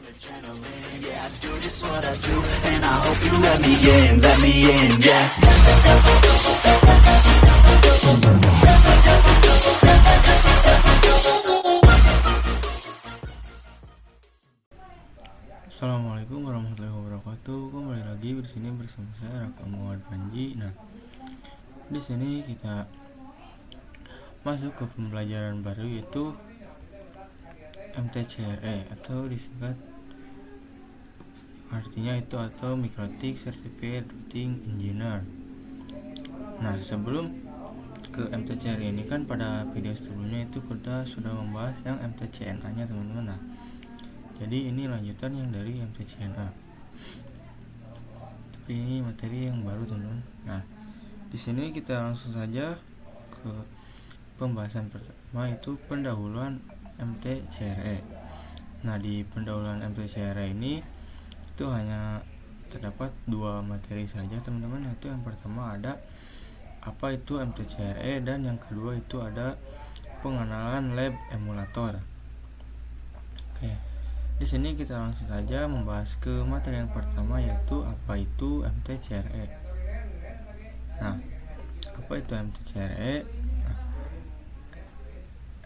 adrenaline, yeah, I do just what I do, and I hope you let me in, yeah. Assalamualaikum warahmatullahi wabarakatuh. Kembali lagi di sini bersama saya Raka Muhammad Panji. Nah, di sini kita masuk ke pembelajaran baru, yaitu MTCRE atau disingkat artinya itu atau Mikrotik Certified Routing Engineer. Nah, sebelum ke MTCRE ini kan pada video sebelumnya itu kita sudah membahas yang MTCNA-nya teman-teman. Nah, jadi ini lanjutan yang dari MTCNA. Tapi ini materi yang baru teman-teman. Nah, di sini kita langsung saja ke pembahasan pertama, itu pendahuluan MTCRE. Nah, di pendahuluan MTCRE ini itu hanya terdapat dua materi saja teman-teman. Yaitu yang pertama ada apa itu MTCRE, dan yang kedua itu ada pengenalan lab emulator. Oke. Di sini kita langsung saja membahas ke materi yang pertama, yaitu apa itu MTCRE. Nah, apa itu MTCRE?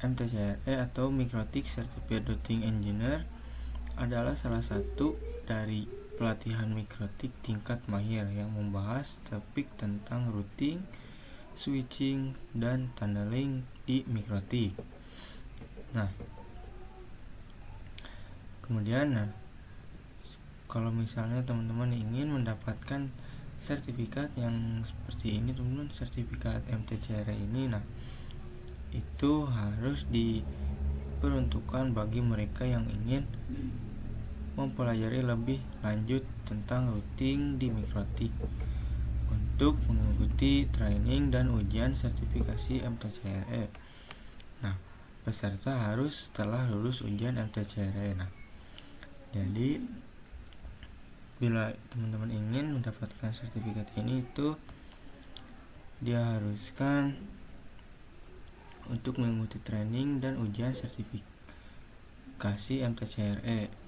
MTCRE atau Mikrotik Certified Routing Engineer adalah salah satu dari pelatihan mikrotik tingkat mahir yang membahas topik tentang routing, switching, dan tunneling di mikrotik. Nah, kemudian kalau misalnya teman-teman ingin mendapatkan sertifikat yang seperti ini teman-teman, sertifikat MTCRE ini, nah itu harus diperuntukkan bagi mereka yang ingin mempelajari lebih lanjut tentang routing di mikrotik untuk mengikuti training dan ujian sertifikasi MTCRE. Nah, peserta harus setelah lulus ujian MTCRE. Nah, jadi bila teman-teman ingin mendapatkan sertifikat ini, itu dia haruskan untuk mengikuti training dan ujian sertifikasi MTCRE.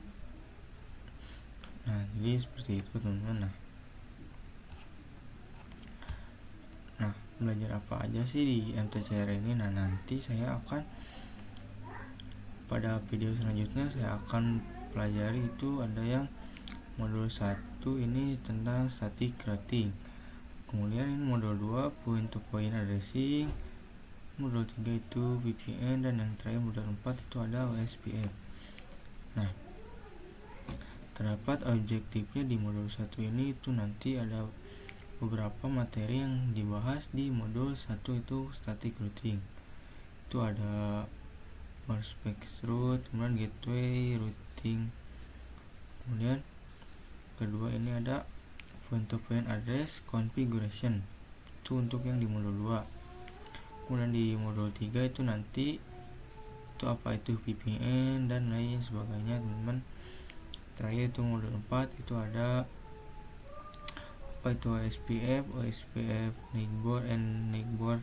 Nah, jadi seperti itu teman-teman. Nah, belajar apa aja sih di MTCRE ini? Nah, nanti saya akan pada video selanjutnya saya akan pelajari, itu ada yang modul 1 ini tentang static routing. Kemudian ini modul 2 point to point addressing. Modul 3 itu VPN, dan yang terakhir modul 4 itu ada OSPF. Nah, terdapat objektifnya di modul 1 ini, itu nanti ada beberapa materi yang dibahas di modul 1, itu static routing. Itu ada merge route, kemudian gateway routing. Kemudian kedua ini ada point to point address configuration. Itu untuk yang di modul 2. Kemudian di modul 3 itu nanti itu apa itu VPN dan lain sebagainya teman-teman. Terakhir itu modul 4 itu ada apa itu OSPF neighbor and neighbor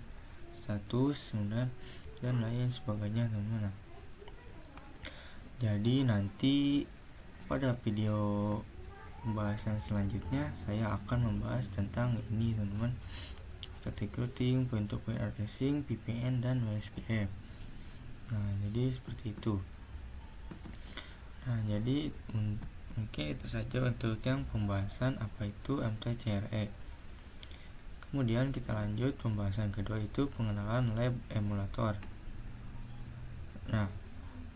status, kemudian dan lain sebagainya teman-teman. Jadi nanti pada video pembahasan selanjutnya saya akan membahas tentang ini teman-teman, static routing, point to point addressing, VPN, dan OSPF. Nah, jadi seperti itu. Nah, jadi mungkin itu saja untuk yang pembahasan apa itu MTCRE. Kemudian kita lanjut pembahasan kedua, itu pengenalan lab emulator. Nah,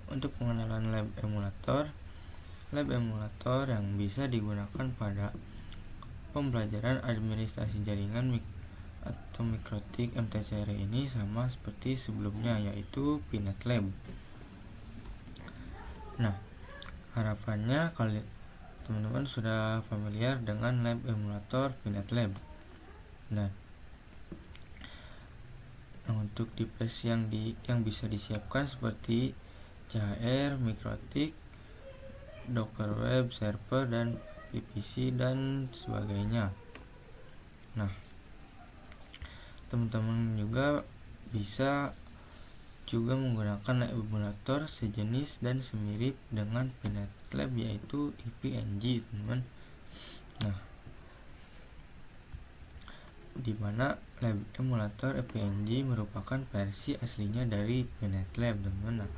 untuk pengenalan lab emulator yang bisa digunakan pada pembelajaran administrasi jaringan atau mikrotik MTCRE ini sama seperti sebelumnya, yaitu Pinet Lab. Nah, harapannya kalian teman-teman sudah familiar dengan lab emulator Pinet Lab. Nah, untuk device yang bisa disiapkan seperti CHR, mikrotik, Docker web server, dan VPC dan sebagainya. Nah, teman-teman juga bisa juga menggunakan lab emulator sejenis dan semirip dengan PNetlab, yaitu IPNG, teman-teman. Nah, di mana lab emulator IPNG merupakan versi aslinya dari PNetlab, teman-teman. Nah,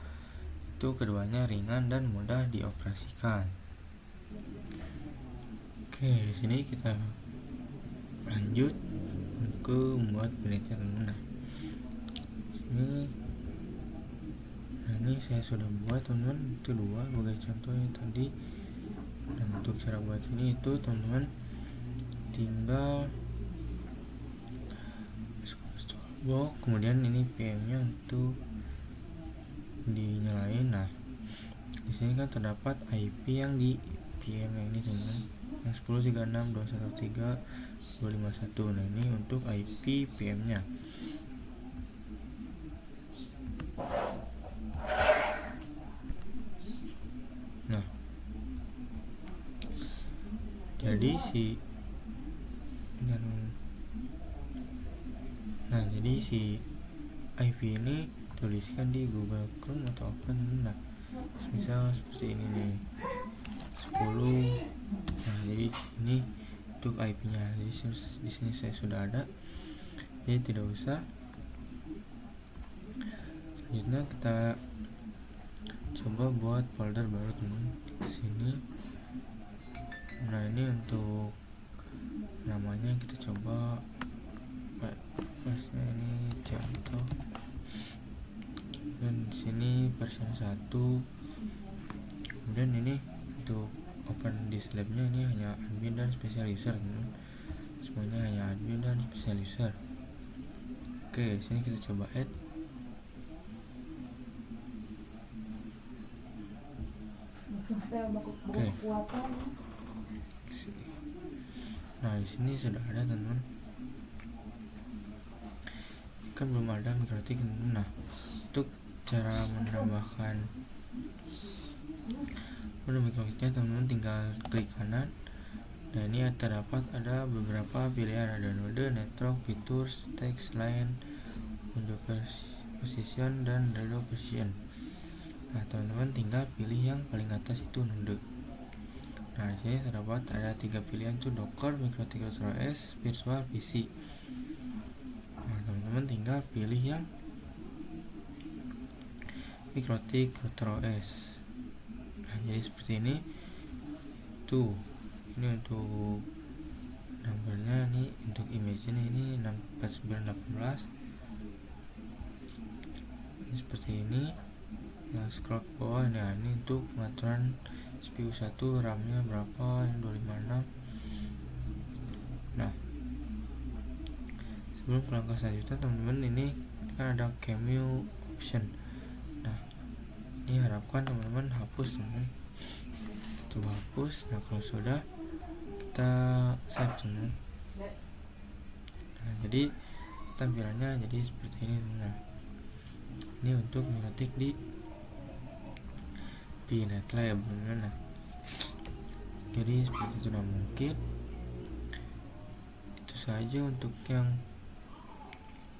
itu keduanya ringan dan mudah dioperasikan. Oke, di sini kita lanjut ke membuat PNetlab, teman-teman. Ini saya sudah buat, teman-teman. Itu dua sebagai contoh ini tadi. Dan untuk cara buat ini itu, teman-teman, tinggal VirtualBox, kemudian ini PM-nya untuk dinyalain. Nah, di sini kan terdapat IP yang di PM yang ini, teman-teman, yang 10.36.213.251. Nah, ini untuk IP PM-nya. Jadi si IP ini tuliskan di Google Chrome atau apa. Nah, misal seperti ini nih, 10. Nah, jadi ini untuk IP-nya. Jadi di sini saya sudah ada, jadi tidak usah. Selanjutnya kita coba buat folder baru, teman, di sini. Nah, ini untuk namanya kita coba ini contoh, dan di sini versi 1. Kemudian ini untuk open disk lab-nya ini hanya admin dan special user, teman. Semuanya hanya admin dan special user. Oke, sini kita coba add. Oke. Nah, di sini sudah ada, teman. Kan belum ada MikroTik. Nah, untuk cara menambahkan menu MikroTiknya, teman-teman, tinggal klik kanan. Nah, ini terdapat ada beberapa pilihan, ada node, network, features, text, line, window position, dan radio position. Nah, teman-teman tinggal pilih yang paling atas itu node. Nah, di sini terdapat ada 3 pilihan tuh, Docker, MikroTik OS, Virtual PC. Nah, teman-teman tinggal pilih yang MikroTik OS. Nah, jadi seperti ini tuh. Ini untuk nomornya, nih untuk image ini 64918. Ini seperti ini. Yang scroll ke bawah, nah ini untuk pengaturan CPU 1, RAM-nya berapa, yang 256. Nah, sebelum ke langkah selanjutnya, teman-teman, ini kan ada Cameo option. Nah, ini harapkan teman-teman hapus, teman-teman. Coba hapus. Nah, kalau sudah, kita save, teman-teman. Nah, jadi tampilannya jadi seperti ini. Nah, ini untuk MikroTik di PNetlab, teman-teman. Nah, jadi seperti itu. Nah, mungkin itu saja untuk yang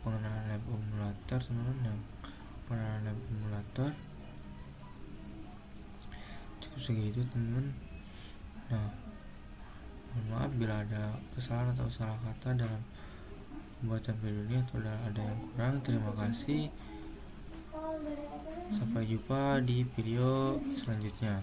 pengenalan lab emulator, teman-teman. Yang pengenalan lab emulator cukup segitu, teman-teman. Nah, mohon maaf bila ada kesalahan atau salah kata dalam pembuatan video ini atau ada yang kurang. Terima kasih. Sampai jumpa di video selanjutnya.